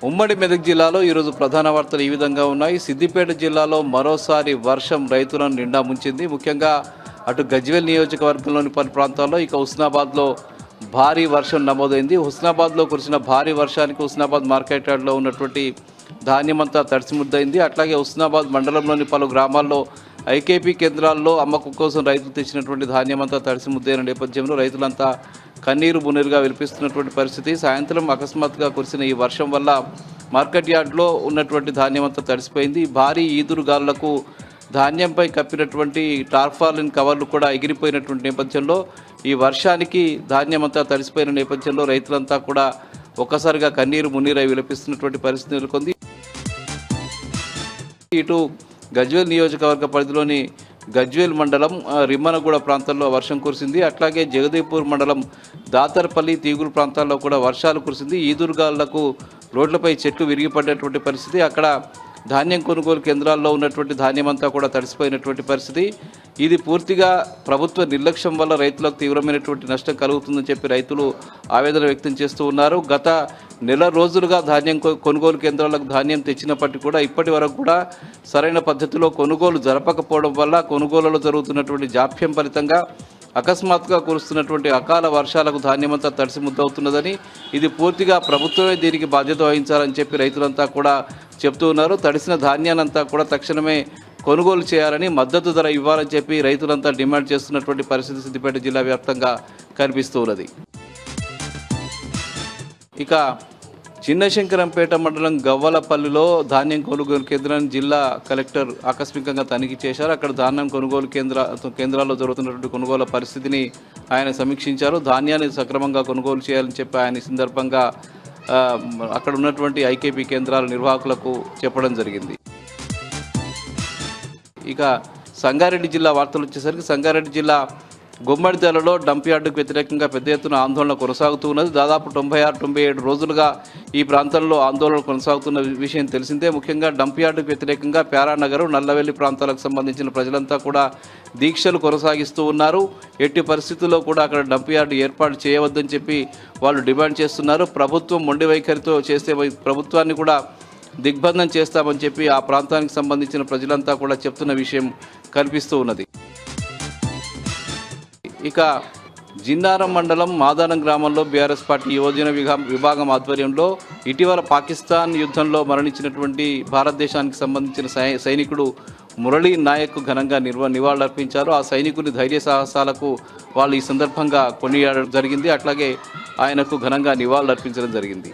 ఉమ్మడి మెదక్ జిల్లాలో ఈరోజు ప్రధాన వార్తలు ఈ విధంగా ఉన్నాయి. సిద్దిపేట జిల్లాలో మరోసారి వర్షం రైతులను నిండా ముంచింది. ముఖ్యంగా అటు గజ్వేల్ నియోజకవర్గంలోని పలు ప్రాంతాల్లో, ఇక హుస్నాబాద్లో భారీ వర్షం నమోదైంది. హుస్నాబాద్లో కురిసిన భారీ వర్షానికి హుస్నాబాద్ మార్కెట్ యార్డ్లో ఉన్నటువంటి ధాన్యమంతా తడిసిముద్దైంది. అట్లాగే హుస్నాబాద్ మండలంలోని పలు గ్రామాల్లో ఐకేపీ కేంద్రాల్లో అమ్మకం కోసం రైతులు తెచ్చినటువంటి ధాన్యమంతా తడిసిముద్దైన నేపథ్యంలో రైతులంతా కన్నీరు మున్నీరుగా విలిపిస్తున్నటువంటి పరిస్థితి. సాయంత్రం అకస్మాత్తుగా కురిసిన ఈ వర్షం వల్ల మార్కెట్ యార్డ్లో ఉన్నటువంటి ధాన్యమంతా తడిసిపోయింది. భారీ ఈదురుగాలులకు ధాన్యంపై కప్పినటువంటి టార్పాలిన్ కవర్లు కూడా ఎగిరిపోయినటువంటి నేపథ్యంలో ఈ వర్షానికి ధాన్యమంతా తడిసిపోయిన నేపథ్యంలో రైతులంతా కూడా ఒక్కసారిగా కన్నీరు మున్నీరై విలపిస్తున్నటువంటి పరిస్థితి నెలకొంది. ఇటు గజ్వేల్ నియోజకవర్గ పరిధిలోని గజ్వేల్ మండలం రిమ్మనగూడ ప్రాంతాల్లో వర్షం కురిసింది. అట్లాగే జగదీపూర్ మండలం దాతర్పల్లి తీగురు ప్రాంతాల్లో కూడా వర్షాలు కురిసింది. ఈదురుగాళ్లకు రోడ్లపై చెట్లు విరిగిపడ్డటువంటి పరిస్థితి. అక్కడ ధాన్యం కొనుగోలు కేంద్రాల్లో ఉన్నటువంటి ధాన్యమంతా కూడా తడిసిపోయినటువంటి పరిస్థితి. ఇది పూర్తిగా ప్రభుత్వ నిర్లక్ష్యం వల్ల రైతులకు తీవ్రమైనటువంటి నష్టం కలుగుతుందని చెప్పి రైతులు ఆవేదన వ్యక్తం చేస్తూ ఉన్నారు. గత నెల రోజులుగా ధాన్యం కొనుగోలు కేంద్రాలకు ధాన్యం తెచ్చినప్పటికీ కూడా ఇప్పటి వరకు కూడా సరైన పద్ధతిలో కొనుగోలు జరపకపోవడం వల్ల కొనుగోలులో జరుగుతున్నటువంటి జాప్యం ఫలితంగా అకస్మాత్తుగా కురుస్తున్నటువంటి అకాల వర్షాలకు ధాన్యమంతా తడిసి ముద్దవుతున్నదని, ఇది పూర్తిగా ప్రభుత్వమే దీనికి బాధ్యత వహించాలని చెప్పి రైతులంతా కూడా చెప్తూ ఉన్నారు. తడిసిన ధాన్యానంతా కూడా తక్షణమే కొనుగోలు చేయాలని, మద్దతు ధర ఇవ్వాలని చెప్పి రైతులంతా డిమాండ్ చేస్తున్నటువంటి పరిస్థితి సిద్దిపేట జిల్లా వ్యాప్తంగా కనిపిస్తూ ఉన్నది. ఇక చిన్నశంకరంపేట మండలం గవ్వలపల్లిలో ధాన్యం కొనుగోలు కేంద్రాన్ని జిల్లా కలెక్టర్ ఆకస్మికంగా తనిఖీ చేశారు. అక్కడ ధాన్యం కొనుగోలు కేంద్రాల్లో జరుగుతున్నటువంటి కొనుగోలు పరిస్థితిని ఆయన సమీక్షించారు. ధాన్యాన్ని సక్రమంగా కొనుగోలు చేయాలని చెప్పి ఆయన ఈ సందర్భంగా అక్కడ ఉన్నటువంటి ఐకేపీ కేంద్రాల నిర్వాహకులకు చెప్పడం జరిగింది. ఇక సంగారెడ్డి జిల్లా వార్తలు వచ్చేసరికి సంగారెడ్డి జిల్లా గుమ్మడిదలలో డంప్ యార్డుకు వ్యతిరేకంగా పెద్ద ఎత్తున ఆందోళన కొనసాగుతూ ఉన్నది. దాదాపు 96-97 రోజులుగా ఈ ప్రాంతంలో ఆందోళన కొనసాగుతున్న విషయం తెలిసిందే. ముఖ్యంగా డంప్ యార్డుకు వ్యతిరేకంగా ప్యారానగర్, నల్లవెల్లి ప్రాంతాలకు సంబంధించిన ప్రజలంతా కూడా దీక్షలు కొనసాగిస్తూ ఉన్నారు. ఎట్టి పరిస్థితుల్లో కూడా అక్కడ డంప్ యార్డు ఏర్పాటు చేయవద్దని చెప్పి వాళ్ళు డిమాండ్ చేస్తున్నారు. ప్రభుత్వం మొండి వైఖరితో చేసే ప్రభుత్వాన్ని కూడా దిగ్బంధం చేస్తామని చెప్పి ఆ ప్రాంతానికి సంబంధించిన ప్రజలంతా కూడా చెప్తున్న విషయం కనిపిస్తూ ఉన్నది. ఇక జిన్నారం మండలం మాదానం గ్రామంలో బీఆర్ఎస్ పార్టీ యువజన విభాగం ఆధ్వర్యంలో ఇటీవల పాకిస్తాన్ యుద్ధంలో మరణించినటువంటి భారతదేశానికి సంబంధించిన సైనికుడు మురళీ నాయక్ ఘనంగా నివాళులర్పించారు. ఆ సైనికుని ధైర్య సాహసాలకు వాళ్ళు ఈ సందర్భంగా కొనియాడడం జరిగింది. అట్లాగే ఆయనకు ఘనంగా నివాళులర్పించడం జరిగింది.